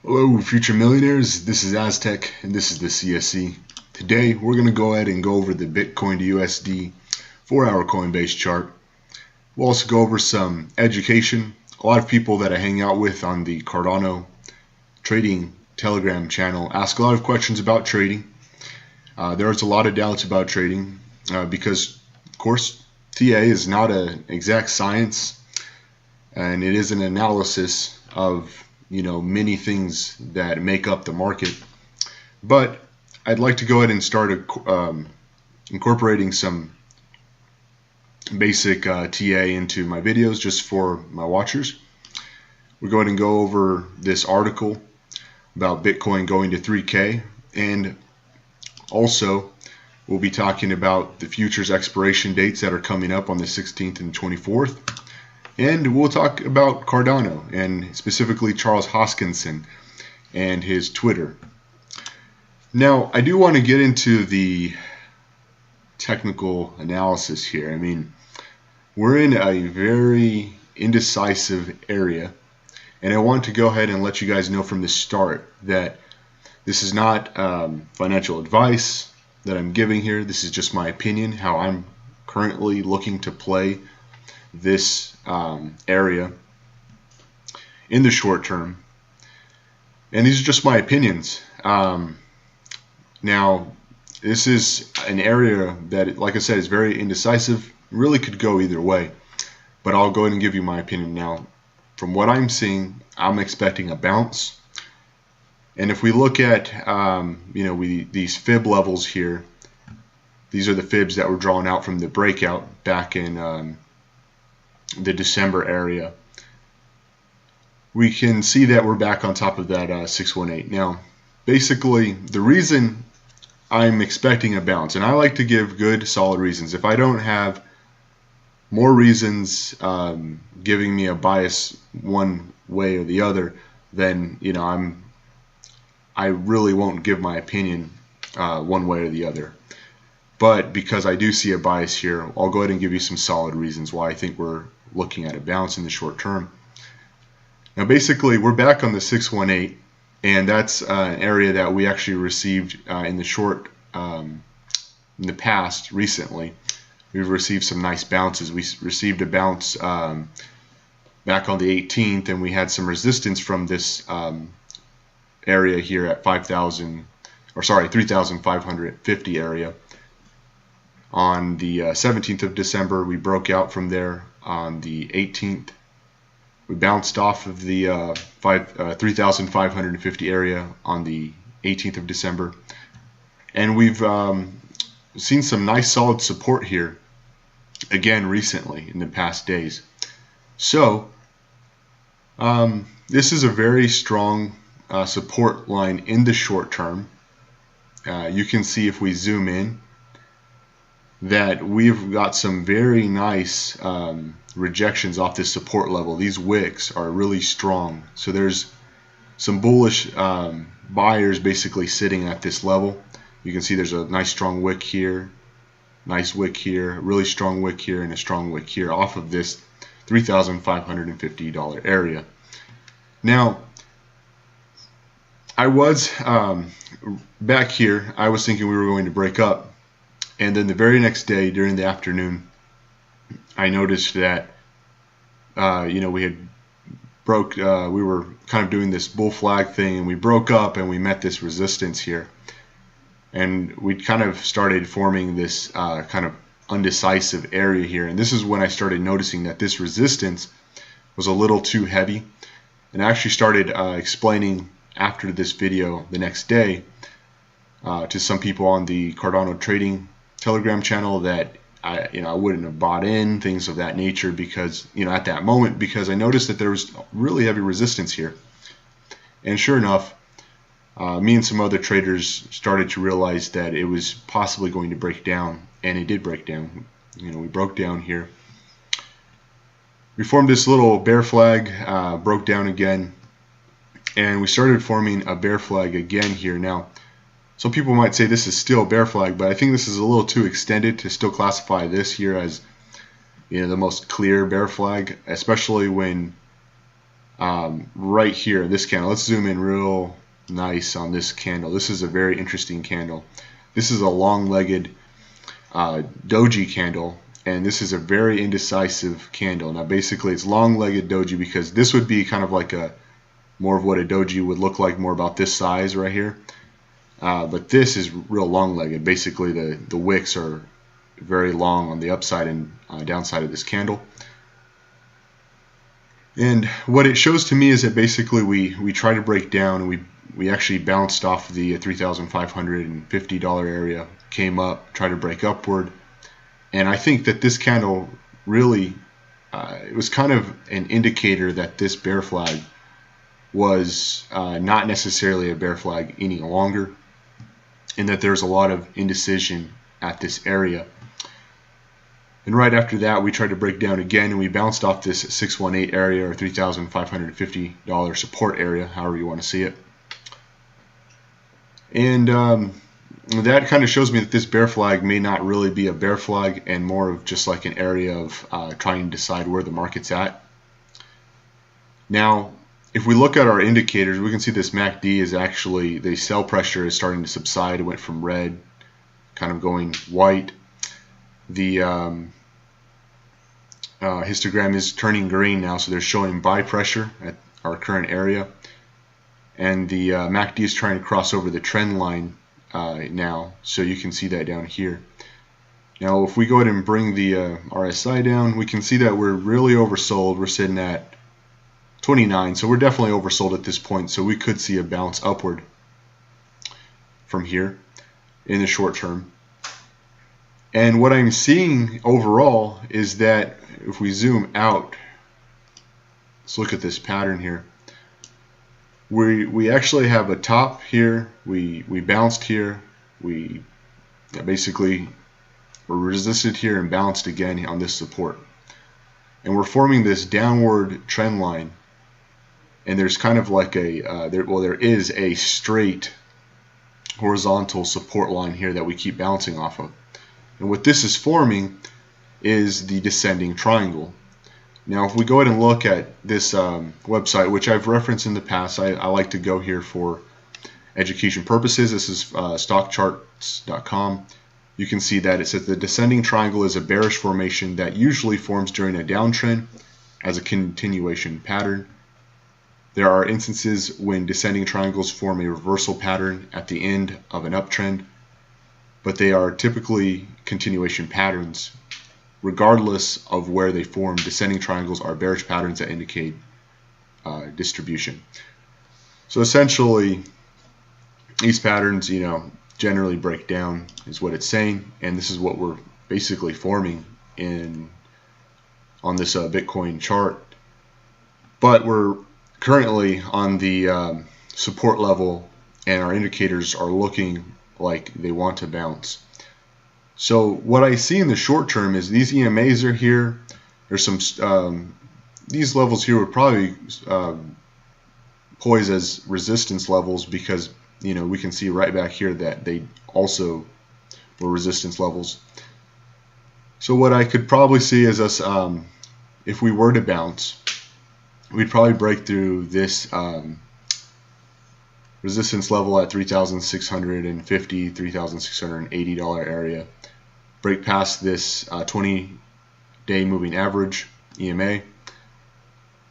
Hello, future millionaires. This is Aztec, and this is the CSC. Today, we're going to go ahead and go over the Bitcoin to USD 4-hour Coinbase chart. We'll also go over some education. A lot of people that I hang out with on the Cardano trading Telegram channel ask a lot of questions about trading. There's a lot of doubts about trading because, of course, TA is not an exact science, and it is an analysis of many things that make up the market. But I'd like to go ahead and start incorporating some basic TA into my videos just for my watchers. We'll go ahead and go over this article about Bitcoin going to 3K, and also we'll be talking about the futures expiration dates that are coming up on the 16th and 24th. And we'll talk about Cardano, and specifically Charles Hoskinson and his Twitter. Now, I do want to get into the technical analysis here. I mean, we're in a very indecisive area, and I want to go ahead and let you guys know from the start that this is not financial advice that I'm giving here. This is just my opinion, how I'm currently looking to play this area in the short term, and these are just my opinions. Now, this is an area that, like I said, is very indecisive, really could go either way, but I'll go ahead and give you my opinion now. From what I'm seeing, I'm expecting a bounce, and if we look at these fib levels here, these are the fibs that were drawn out from the breakout back in the December area. We can see that we're back on top of that 618. Now, basically, the reason I'm expecting a bounce, and I like to give good, solid reasons. If I don't have more reasons giving me a bias one way or the other, then I really won't give my opinion one way or the other. But because I do see a bias here, I'll go ahead and give you some solid reasons why I think we're looking at a bounce in the short term. Now, basically, we're back on the 618, and that's an area that we actually received in the past recently. We've received some nice bounces. We received a bounce back on the 18th, and we had some resistance from this area here at 3,550 area. On the 17th of December, we broke out from there. On the 18th, we bounced off of the 3,550 area on the 18th of December. And we've seen some nice solid support here again recently in the past days. So this is a very strong support line in the short term. You can see if we zoom in that we've got some very nice rejections off this support level. These wicks are really strong. So there's some bullish buyers basically sitting at this level. You can see there's a nice strong wick here, nice wick here, really strong wick here, and a strong wick here off of this $3,550 area. Now, I was back here, I was thinking we were going to break up. And then the very next day during the afternoon, I noticed that we were kind of doing this bull flag thing, and we broke up and we met this resistance here, and we kind of started forming this kind of undecisive area here. And this is when I started noticing that this resistance was a little too heavy, and I actually started explaining after this video the next day to some people on the Cardano trading Telegram channel that I wouldn't have bought in, things of that nature, because at that moment, because I noticed that there was really heavy resistance here. And sure enough, me and some other traders started to realize that it was possibly going to break down, and it did break down. We broke down here. We formed this little bear flag, broke down again, and we started forming a bear flag again here. Now, some people might say this is still a bear flag, but I think this is a little too extended to still classify this here as the most clear bear flag, especially when right here, this candle. Let's zoom in real nice on this candle. This is a very interesting candle. This is a long-legged doji candle, and this is a very indecisive candle. Now basically it's long-legged doji because this would be kind of like a more of what a doji would look like, more about this size right here. But this is real long-legged. Basically the wicks are very long on the upside and downside of this candle. And what it shows to me is that basically we try to break down, and we actually bounced off the $3,550 area, came up, tried to break upward, and I think that this candle really it was kind of an indicator that this bear flag was not necessarily a bear flag any longer, and that there's a lot of indecision at this area. And right after that, we tried to break down again, and we bounced off this 618 area, or $3,550 support area, however you want to see it. And that kind of shows me that this bear flag may not really be a bear flag, and more of just like an area of trying to decide where the market's at. Now, if we look at our indicators, we can see this MACD is actually, the sell pressure is starting to subside. It went from red, kind of going white. The histogram is turning green now, so they're showing buy pressure at our current area. And the MACD is trying to cross over the trend line now, so you can see that down here. Now, if we go ahead and bring the RSI down, we can see that we're really oversold. We're sitting at 29, so we're definitely oversold at this point, so we could see a bounce upward from here in the short term. And what I'm seeing overall is that if we zoom out, let's look at this pattern here. We actually have a top here, we bounced here, we basically were resisted here and bounced again on this support. And we're forming this downward trend line, and there's kind of like a, there is a straight horizontal support line here that we keep bouncing off of. And what this is forming is the descending triangle. Now, if we go ahead and look at this website, which I've referenced in the past, I like to go here for education purposes. This is stockcharts.com. You can see that it says the descending triangle is a bearish formation that usually forms during a downtrend as a continuation pattern. There are instances when descending triangles form a reversal pattern at the end of an uptrend, but they are typically continuation patterns. Regardless of where they form, descending triangles are bearish patterns that indicate distribution. So essentially, these patterns, generally break down, is what it's saying, and this is what we're basically forming on this Bitcoin chart. But we're currently on the support level, and our indicators are looking like they want to bounce. So what I see in the short term is these EMAs are here. There's some these levels here would probably poise as resistance levels, because we can see right back here that they also were resistance levels. So what I could probably see is us, if we were to bounce, we'd probably break through this resistance level at $3,650, $3,680 area, break past this 20-day moving average EMA,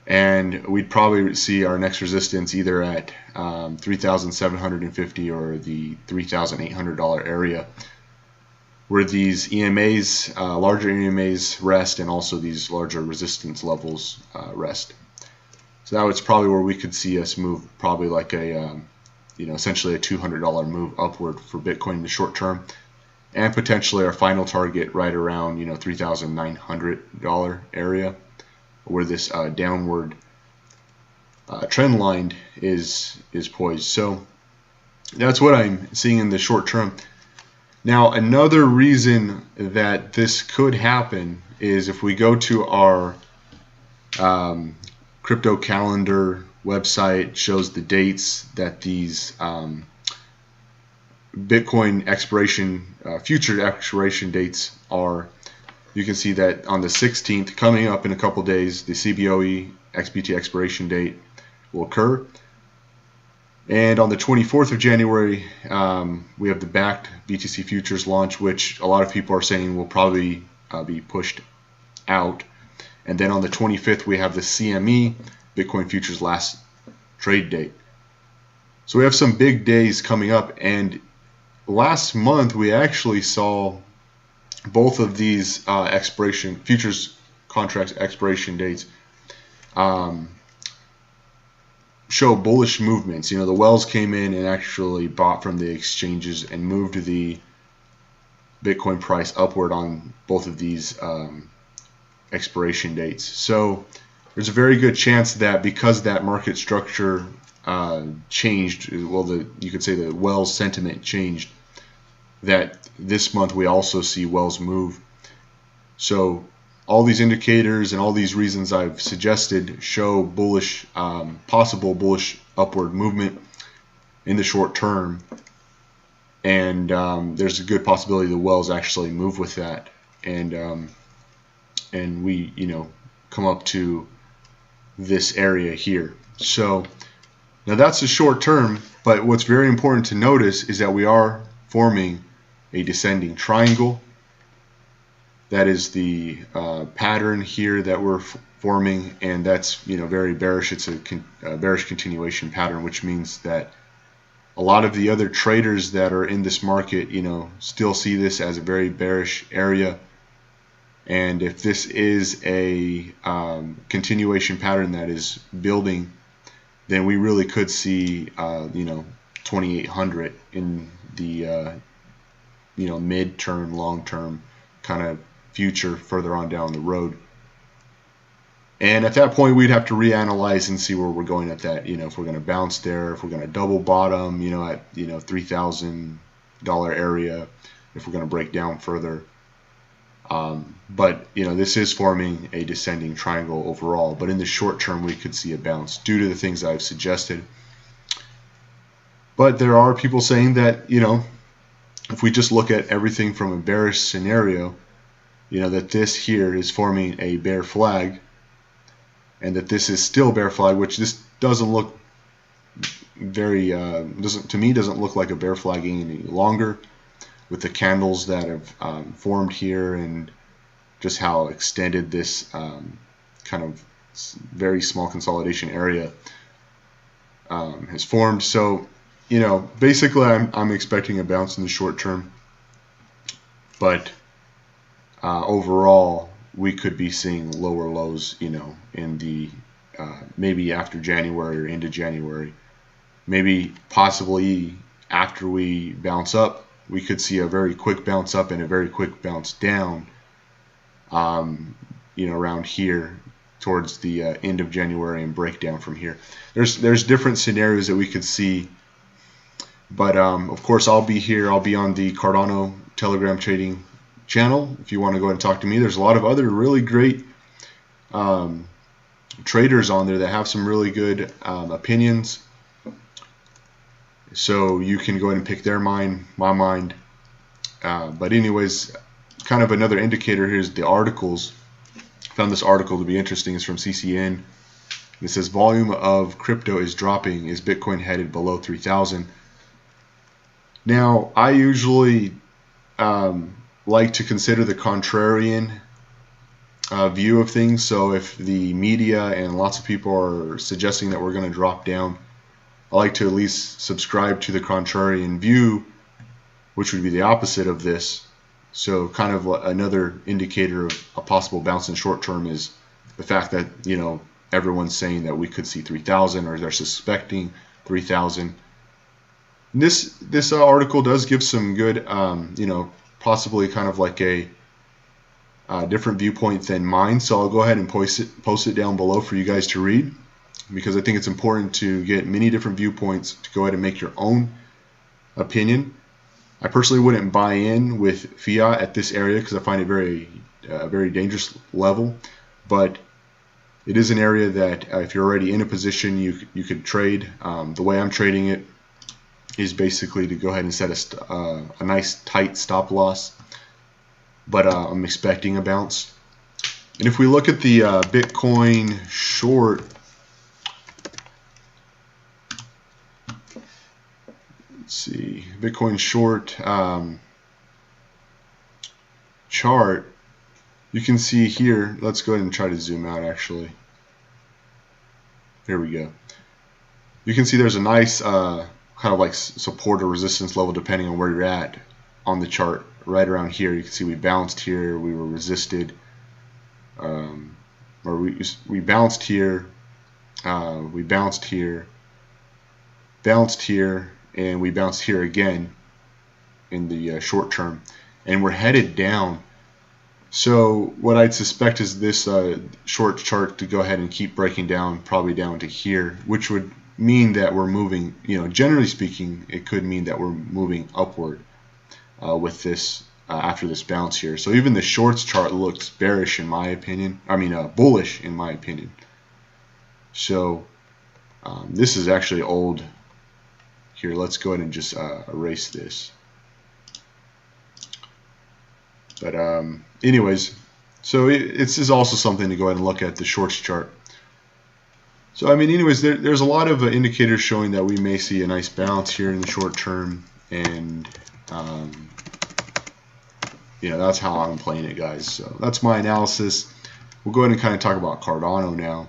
and we'd probably see our next resistance either at $3,750 or the $3,800 area, where these EMAs, larger EMAs rest, and also these larger resistance levels rest. So that was probably where we could see us move, probably like a essentially a $200 move upward for Bitcoin in the short term, and potentially our final target right around $3,900 area, where this downward trend line is poised. So that's what I'm seeing in the short term. Now, another reason that this could happen is if we go to our crypto calendar website, shows the dates that these Bitcoin expiration, future expiration dates are. You can see that on the 16th, coming up in a couple days, the CBOE XBT expiration date will occur. And on the 24th of January, we have the backed BTC futures launch, which a lot of people are saying will probably be pushed out. And then on the 25th, we have the CME Bitcoin futures last trade date. So we have some big days coming up. And last month, we actually saw both of these futures contracts expiration dates show bullish movements. The Wells came in and actually bought from the exchanges and moved the Bitcoin price upward on both of these expiration dates. So there's a very good chance that because that market structure changed, you could say the Wells sentiment changed, that this month we also see Wells move. So all these indicators and all these reasons I've suggested show bullish, possible bullish upward movement in the short term, and there's a good possibility the Wells actually move with that, and we come up to this area here. So now that's the short term, but what's very important to notice is that we are forming a descending triangle. That is the pattern here that we're forming, and that's very bearish. It's a bearish continuation pattern, which means that a lot of the other traders that are in this market, still see this as a very bearish area. And if this is a continuation pattern that is building, then we really could see 2,800 in the mid-term, long-term kind of future further on down the road. And at that point, we'd have to reanalyze and see where we're going at that. If we're going to bounce there, if we're going to double bottom, at $3,000 area, if we're going to break down further. But this is forming a descending triangle overall. But in the short term, we could see a bounce due to the things I've suggested. But there are people saying that if we just look at everything from a bearish scenario, that this here is forming a bear flag, and that this is still bear flag, which this doesn't look very doesn't look like a bear flagging any longer, with the candles that have formed here and just how extended this kind of very small consolidation area has formed. So basically I'm expecting a bounce in the short term, but overall we could be seeing lower lows in the maybe after January or into January, maybe possibly after we bounce up we could see a very quick bounce up and a very quick bounce down around here towards the end of January and break down from here. There's different scenarios that we could see, but of course I'll be here. I'll be on the Cardano Telegram trading channel if you want to go and talk to me. There's a lot of other really great traders on there that have some really good opinions, so you can go ahead and pick their mind, my mind. But anyways, kind of another indicator here is the articles. Found this article to be interesting. It's from CCN. It says volume of crypto is dropping. Is Bitcoin headed below 3,000? Now I usually like to consider the contrarian view of things. So if the media and lots of people are suggesting that we're going to drop down, I like to at least subscribe to the contrarian view, which would be the opposite of this. So kind of another indicator of a possible bounce in short term is the fact that everyone's saying that we could see 3,000, or they're suspecting 3,000. This article does give some good possibly kind of like a different viewpoint than mine, so I'll go ahead and post it down below for you guys to read, because I think it's important to get many different viewpoints to go ahead and make your own opinion. I personally wouldn't buy in with fiat at this area because I find it very dangerous level, but it is an area that if you're already in a position, you could trade. The way I'm trading it is basically to go ahead and set a nice tight stop loss, but I'm expecting a bounce. And if we look at the Bitcoin short, let's see, Bitcoin short chart, you can see here, let's go ahead and try to zoom out actually. Here we go. You can see there's a nice kind of like support or resistance level depending on where you're at on the chart. Right around here, you can see we bounced here, we were resisted, or we bounced here, we bounced here, bounced here, and we bounced here again in the short term, and we're headed down. So what I'd suspect is this short chart to go ahead and keep breaking down, probably down to here, which would mean that we're moving, generally speaking, it could mean that we're moving upward with this after this bounce here. So even the shorts chart looks bearish in my opinion. I mean bullish in my opinion. So this is actually old. Here, let's go ahead and just erase this. But anyways, so this is also something to go ahead and look at, the shorts chart. So I mean, anyways, there's a lot of indicators showing that we may see a nice bounce here in the short term, and that's how I'm playing it, guys. So that's my analysis. We'll go ahead and kind of talk about Cardano now.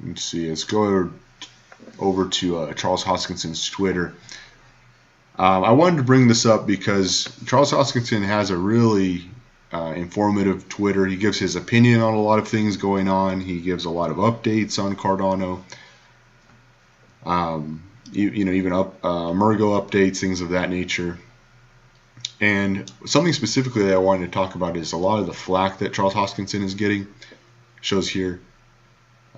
Let's see. Let's go over to Charles Hoskinson's Twitter. I wanted to bring this up because Charles Hoskinson has a really informative Twitter. He gives his opinion on a lot of things going on. He gives a lot of updates on Cardano. Even Emergo updates, things of that nature. And something specifically that I wanted to talk about is a lot of the flack that Charles Hoskinson is getting. Shows here.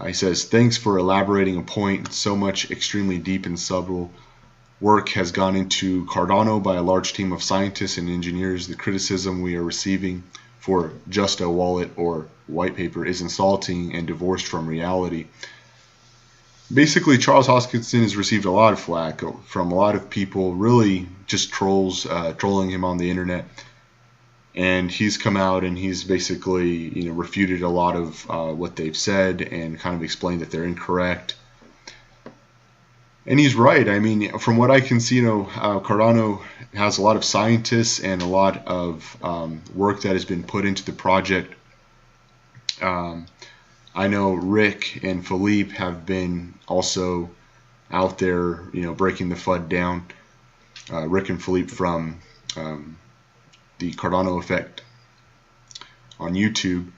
He says, "Thanks for elaborating a point. So much extremely deep and subtle work has gone into Cardano by a large team of scientists and engineers. The criticism we are receiving for just a wallet or white paper is insulting and divorced from reality." Basically, Charles Hoskinson has received a lot of flack from a lot of people, really just trolls, trolling him on the internet. And he's come out and he's basically, refuted a lot of what they've said and kind of explained that they're incorrect. And he's right. I mean, from what I can see, Cardano has a lot of scientists and a lot of work that has been put into the project. I know Rick and Philippe have been also out there, breaking the FUD down. Rick and Philippe from the Cardano Effect on YouTube,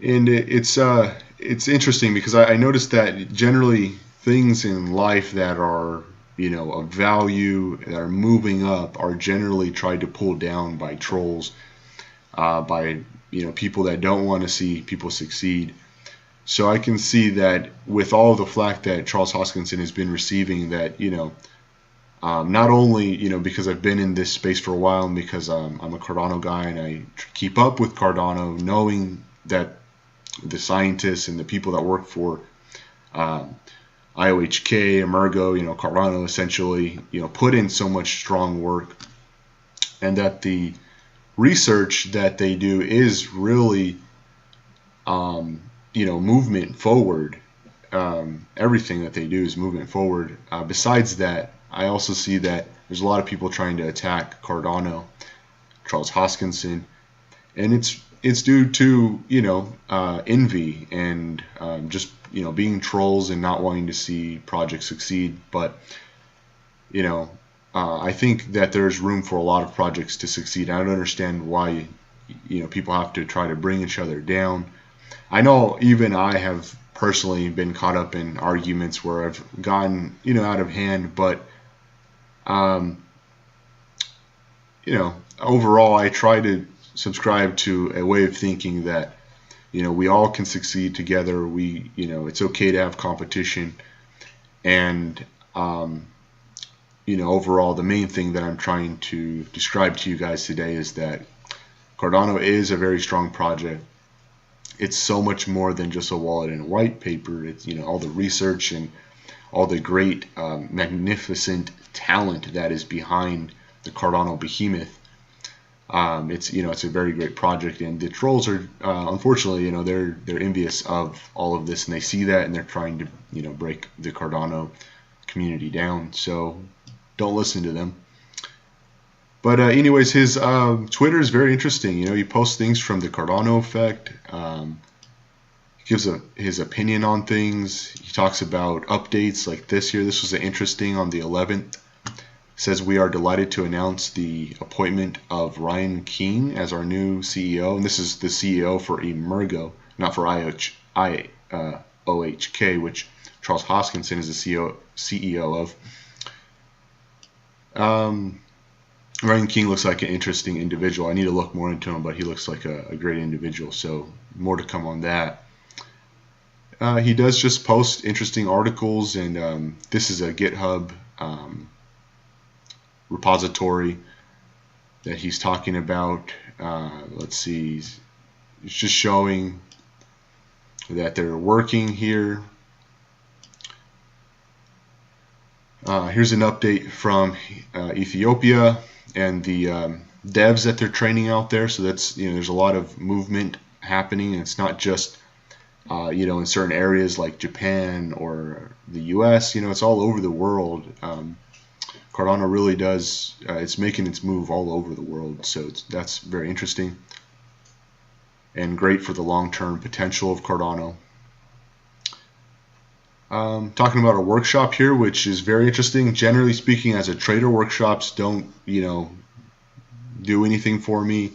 and it's interesting because I noticed that generally things in life that are of value, that are moving up, are generally tried to pull down by trolls, by people that don't want to see people succeed. So I can see that with all the flack that Charles Hoskinson has been receiving, that not only because I've been in this space for a while and because I'm a Cardano guy and I keep up with Cardano, knowing that the scientists and the people that work for IOHK, Emergo, Cardano essentially, put in so much strong work, and that the research that they do is really movement forward. Everything that they do is movement forward. Besides that, I also see that there's a lot of people trying to attack Cardano, Charles Hoskinson, and it's due to envy and just being trolls and not wanting to see projects succeed. But I think that there's room for a lot of projects to succeed. I don't understand why people have to try to bring each other down. I know even I have personally been caught up in arguments where I've gotten out of hand, but overall I try to subscribe to a way of thinking that we all can succeed together. It's okay to have competition, and overall the main thing that I'm trying to describe to you guys today is that Cardano is a very strong project. It's so much more than just a wallet and a white paper. It's all the research and all the great magnificent talent that is behind the Cardano behemoth. It's a very great project, and the trolls are unfortunately, they're envious of all of this, and they see that, and they're trying to break the Cardano community down. So don't listen to them. But anyways, his Twitter is very interesting. He posts things from the Cardano effect. He gives his opinion on things. He talks about updates like this year. This was interesting on the 11th. Says we are delighted to announce the appointment of Ryan King as our new CEO, and this is the CEO for Emergo, not for OHK, which Charles Hoskinson is the CEO of. Ryan King looks like an interesting individual. I need to look more into him, but he looks like a great individual, so more to come on that. He does just post interesting articles, and this is a GitHub repository that he's talking about. Let's see, it's just showing that they're working here. Here's an update from Ethiopia and the devs that they're training out there. So that's, there's a lot of movement happening, and it's not just in certain areas like Japan or the US. It's all over the world. Cardano really does, it's making its move all over the world, so that's very interesting and great for the long-term potential of Cardano. Talking about a workshop here, which is very interesting. Generally speaking, as a trader, workshops don't, do anything for me.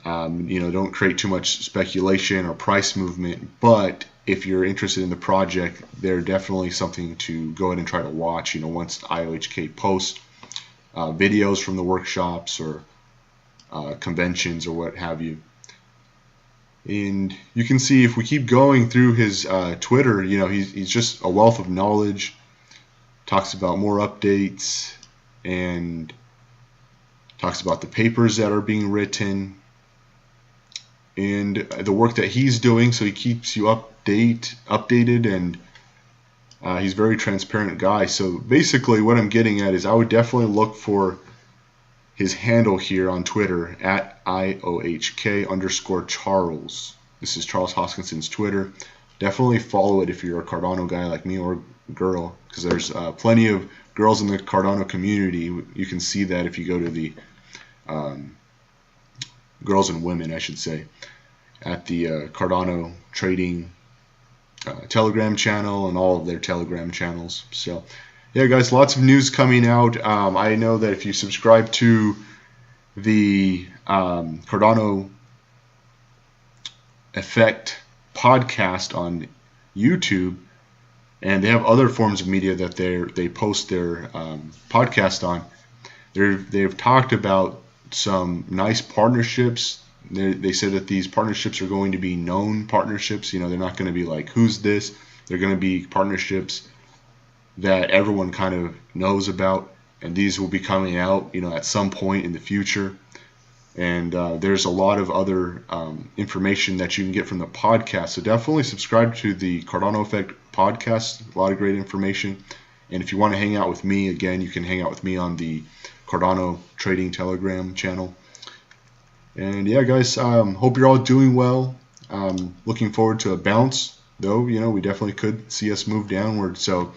Don't create too much speculation or price movement, but if you're interested in the project, they're definitely something to go ahead and try to watch, once IOHK posts videos from the workshops or conventions or what have you. And you can see, if we keep going through his Twitter, he's just a wealth of knowledge, talks about more updates, and talks about the papers that are being written and the work that he's doing, so he keeps you updated, and he's a very transparent guy. So basically what I'm getting at is I would definitely look for his handle here on Twitter at IOHK_Charles. This is Charles Hoskinson's Twitter. Definitely follow it if you're a Cardano guy like me, or girl, because there's plenty of girls in the Cardano community. You can see that if you go to the girls and women, I should say, at the Cardano trading Telegram channel and all of their Telegram channels. So yeah, guys, lots of news coming out. I know that if you subscribe to the Cardano Effect podcast on YouTube, and they have other forms of media that they post their podcast on, they've talked about some nice partnerships. They said that these partnerships are going to be known partnerships. They're not going to be like, who's this? They're going to be partnerships that everyone kind of knows about, and these will be coming out, at some point in the future. And there's a lot of other information that you can get from the podcast. So definitely subscribe to the Cardano Effect podcast. A lot of great information. And if you want to hang out with me, again, you can hang out with me on the Cardano Trading Telegram channel. And yeah, guys, hope you're all doing well. Looking forward to a bounce, though. We definitely could see us move downward. So,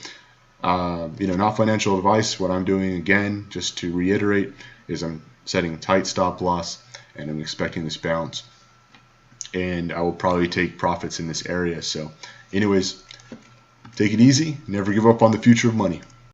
not financial advice. What I'm doing, again, just to reiterate, is I'm setting a tight stop loss, and I'm expecting this bounce. And I will probably take profits in this area. So, anyways, take it easy. Never give up on the future of money.